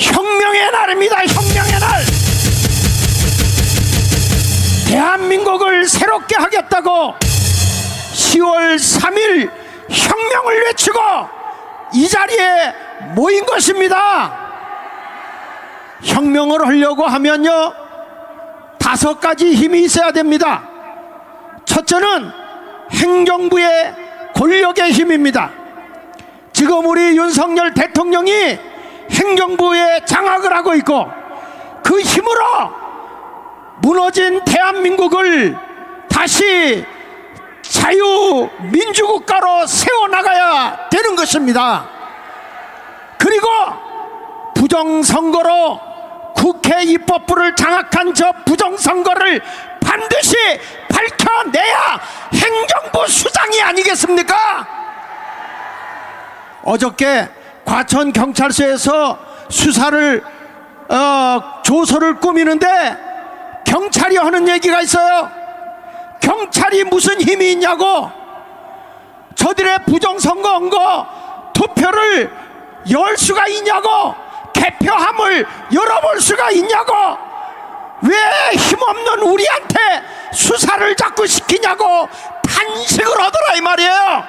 혁명의 날입니다. 혁명의 날. 대한민국을 새롭게 하겠다고 10월 3일 혁명을 외치고 이 자리에 모인 것입니다. 혁명을 하려고 하면요 5가지 힘이 있어야 됩니다. 첫째는 행정부의 권력의 힘입니다. 지금 우리 윤석열 대통령이 행정부에 장악을 하고 있고 그 힘으로 무너진 대한민국을 다시 자유민주국가로 세워나가야 되는 것입니다. 그리고 부정선거로 국회 입법부를 장악한 저 부정선거를 반드시 밝혀내야 행정부 수장이 아니겠습니까? 어저께 과천경찰서에서 수사를 조서를 꾸미는데 경찰이 하는 얘기가 있어요. 경찰이 무슨 힘이 있냐고. 저들의 부정선거 언거 투표를 열 수가 있냐고. 개표함을 열어볼 수가 있냐고. 왜 힘없는 우리한테 수사를 자꾸 시키냐고 탄식을 하더라 이 말이에요.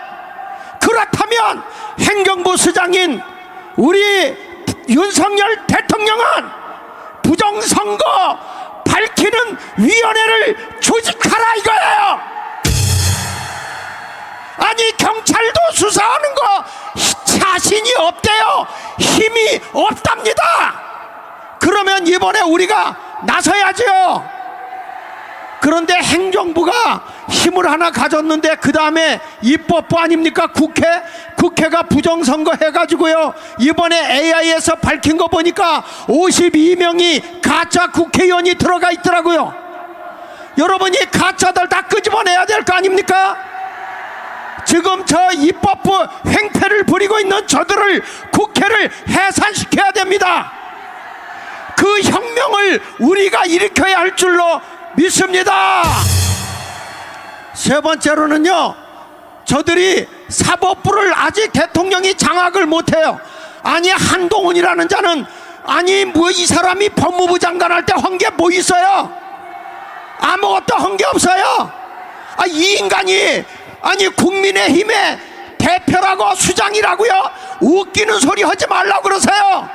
그렇다면 행정부 수장인 우리 윤석열 대통령은 부정선거 밝히는 위원회를 조직하라 이거예요. 아니 경찰도 수사하는 거 자신이 없대요. 힘이 없답니다. 그러면 이번에 우리가 나서야죠. 그런데 행정부가 힘을 하나 가졌는데 그 다음에 입법부 아닙니까? 국회가 부정선거 해가지고요 이번에 AI에서 밝힌 거 보니까 52명이 가짜 국회의원이 들어가 있더라고요. 여러분이 가짜들 다 끄집어내야 될 거 아닙니까? 지금 저 입법부 횡패를 부리고 있는 저들을 국회를 해산시켜야 됩니다. 그 혁명을 우리가 일으켜야 할 줄로 믿습니다. 세 번째로는요 저들이 사법부를 아직 대통령이 장악을 못해요. 아니 한동훈이라는 자는 아니 뭐 이 사람이 법무부 장관 할 때 한 게 뭐 있어요? 아무것도 한 게 없어요. 이 인간이 아니 국민의힘의 대표라고 수장이라고요? 웃기는 소리 하지 말라고 그러세요.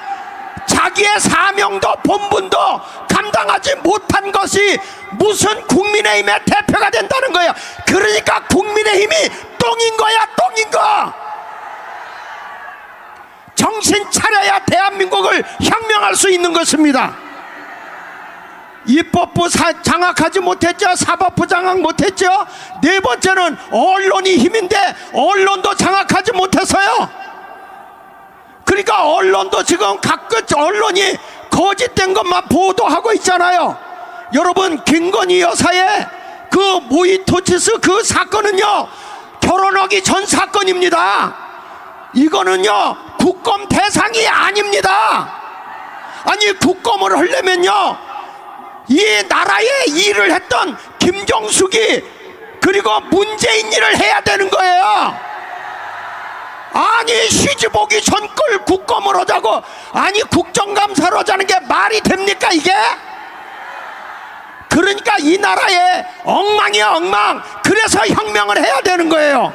자기의 사명도 본분도 감당하지 못한 것이 무슨 국민의힘의 대표가 된다는 거예요. 그러니까 국민의힘이 똥인 거야, 똥인 거. 정신 차려야 대한민국을 혁명할 수 있는 것입니다. 입법부 장악하지 못했죠. 사법부 장악 못했죠. 네 번째는 언론이 힘인데 언론도 장악하지 못했어요. 그러니까 언론도 지금 각각 언론이 거짓된 것만 보도하고 있잖아요. 여러분 김건희 여사의 그 모이토치스 그 사건은요 결혼하기 전 사건입니다. 이거는요 국검 대상이 아닙니다. 아니 국검을 하려면요 이 나라에 일을 했던 김정숙이 그리고 문재인 일을 해야 되는 거예요. 아니 시집오기 전 걸 국검을 하자고 아니 국정감사를 하자는 게 말이 됩니까 이게? 그러니까 이 나라에 엉망이야 엉망. 그래서 혁명을 해야 되는 거예요.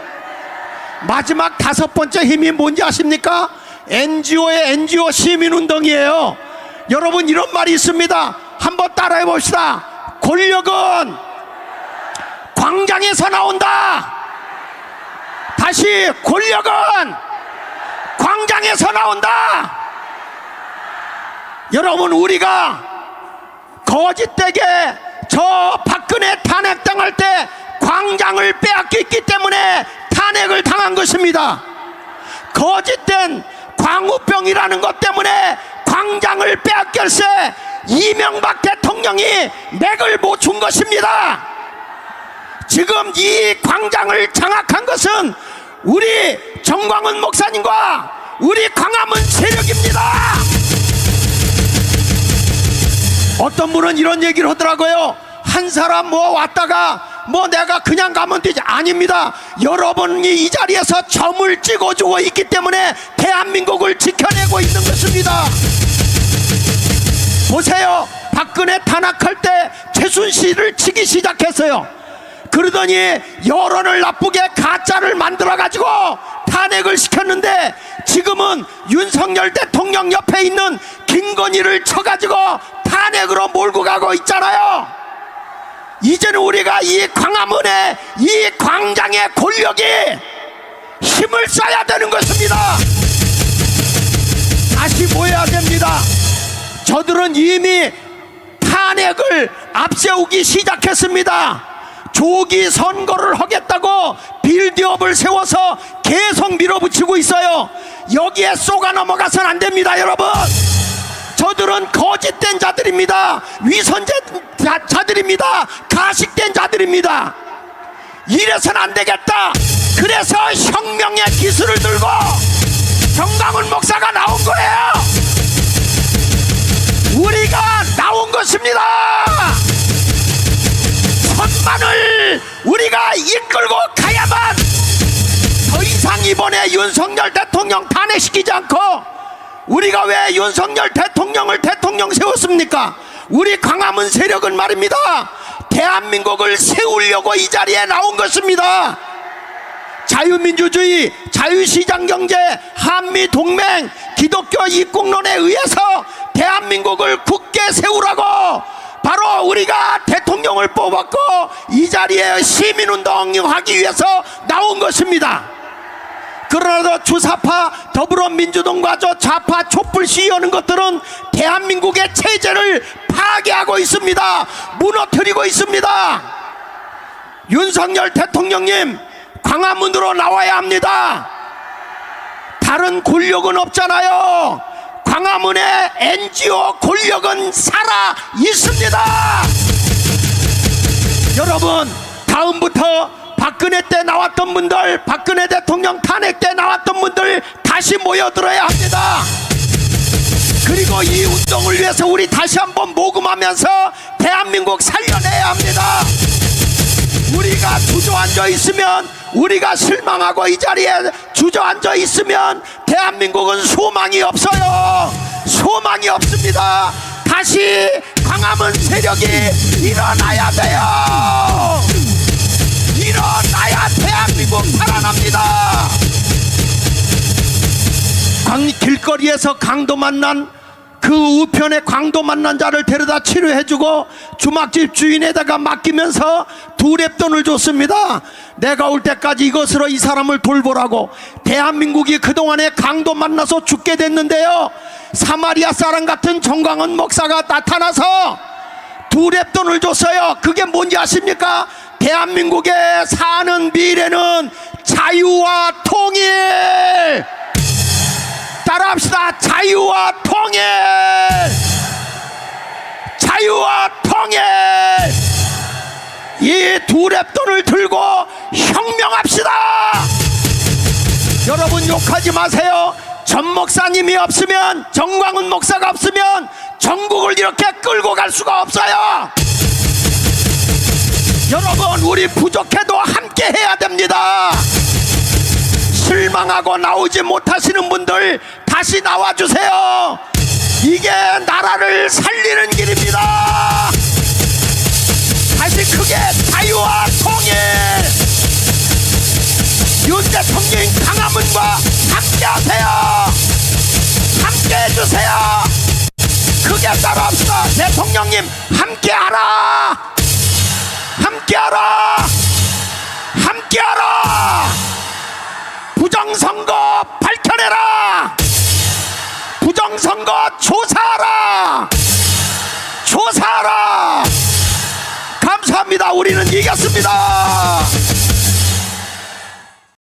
마지막 5번째 힘이 뭔지 아십니까? NGO의 NGO 시민운동이에요. 여러분 이런 말이 있습니다. 한번 따라해 봅시다. 권력은 광장에서 나온다. 다시 권력은 광장에서 나온다. 여러분 우리가 거짓되게 저 박근혜 탄핵당할 때 광장을 빼앗겼기 때문에 탄핵을 당한 것입니다. 거짓된 광우병이라는 것 때문에 광장을 빼앗겼을 때 이명박 대통령이 맥을 못 준 것입니다. 지금 이 광장을 장악한 것은 우리 정광훈 목사님과 우리 광화문 세력입니다. 어떤 분은 이런 얘기를 하더라고요. 한 사람 뭐 왔다가 뭐 내가 그냥 가면 되지. 아닙니다. 여러분이 이 자리에서 점을 찍어주고 있기 때문에 대한민국을 지켜내고 있는 것입니다. 보세요. 박근혜 탄핵할 때 최순실을 치기 시작했어요. 그러더니 여론을 나쁘게 가짜를 만들어가지고 탄핵을 시켰는데, 지금은 윤석열 대통령 옆에 있는 김건희를 쳐가지고 탄핵으로 몰고 가고 있잖아요. 이제는 우리가 이 광화문에, 이 광장의 권력이 힘을 써야 되는 것입니다. 다시 모여야 됩니다. 저들은 이미 탄핵을 앞세우기 시작했습니다. 조기 선거를 하겠다고 빌드업을 세워서 계속 밀어붙이고 있어요. 여기에 쏘가 넘어가선 안 됩니다, 여러분. 저들은 거짓된 자들입니다. 위선자들입니다. 가식된 자들입니다. 이래선 안 되겠다. 그래서 혁명의 기술을 들고 정강훈 목사가 나온 거예요. 우리가 나온 것입니다. 천만을 우리가 이끌고 가야만 더 이상 이번에 윤석열 대통령 탄핵시키지 않고, 우리가 왜 윤석열 대통령을 대통령 세웠습니까? 우리 광화문 세력은 말입니다, 대한민국을 세우려고 이 자리에 나온 것입니다. 자유민주주의, 자유시장경제, 한미동맹, 기독교 이국론에 의해서 대한민국을 굳게 세우라고 바로 우리가 대통령을 뽑았고 이 자리에 시민운동하기 위해서 나온 것입니다. 그러나 주사파 더불어민주당과 저 좌파 촛불 시위하는 것들은 대한민국의 체제를 파괴하고 있습니다. 무너뜨리고 있습니다. 윤석열 대통령님, 광화문으로 나와야 합니다. 다른 권력은 없잖아요. 광화문의 NGO 권력은 살아 있습니다. 여러분, 다음부터 박근혜 때 나왔던 분들, 박근혜 대통령 탄핵 때 나왔던 분들 다시 모여들어야 합니다. 그리고 이 운동을 위해서 우리 다시 한번 모금하면서 대한민국 살려내야 합니다. 우리가 주저앉아 있으면, 우리가 실망하고 이 자리에 주저앉아 있으면 대한민국은 소망이 없어요. 소망이 없습니다. 다시 광화문 세력이 일어나야 돼요. 일어나야 대한민국 살아납니다. 길거리에서 강도 만난 그 우편에 강도 만난 자를 데려다 치료해주고 주막집 주인에다가 맡기면서 두랩돈을 줬습니다. 내가 올 때까지 이것으로 이 사람을 돌보라고. 대한민국이 그동안에 강도 만나서 죽게 됐는데요, 사마리아 사람 같은 정광훈 목사가 나타나서 두랩돈을 줬어요. 그게 뭔지 아십니까? 대한민국에 사는 미래는 자유와 통일. 따라합시다. 자유와 통일. 자유와 통일. 이 두랩돈을 들고 혁명합시다. 여러분, 욕하지 마세요. 전 목사님이 없으면, 정광훈 목사가 없으면 전국을 이렇게 끌고 갈 수가 없어요. 여러분, 우리 부족해도 함께 해야 됩니다. 실망하고 나오지 못하시는 분들 다시 나와주세요. 이게 나라를 살리는 길입니다. 다시 크게 자유와 통일. 윤 대통령 광화문과 함께 하세요. 함께 해주세요. 크게 따라합시다. 대통령님, 함께 하라. 함께 하라. 함께 하라. 부정선거 밝혀내라. 부정선거 조사하라. 조사하라. 감사합니다. 우리는 이겼습니다.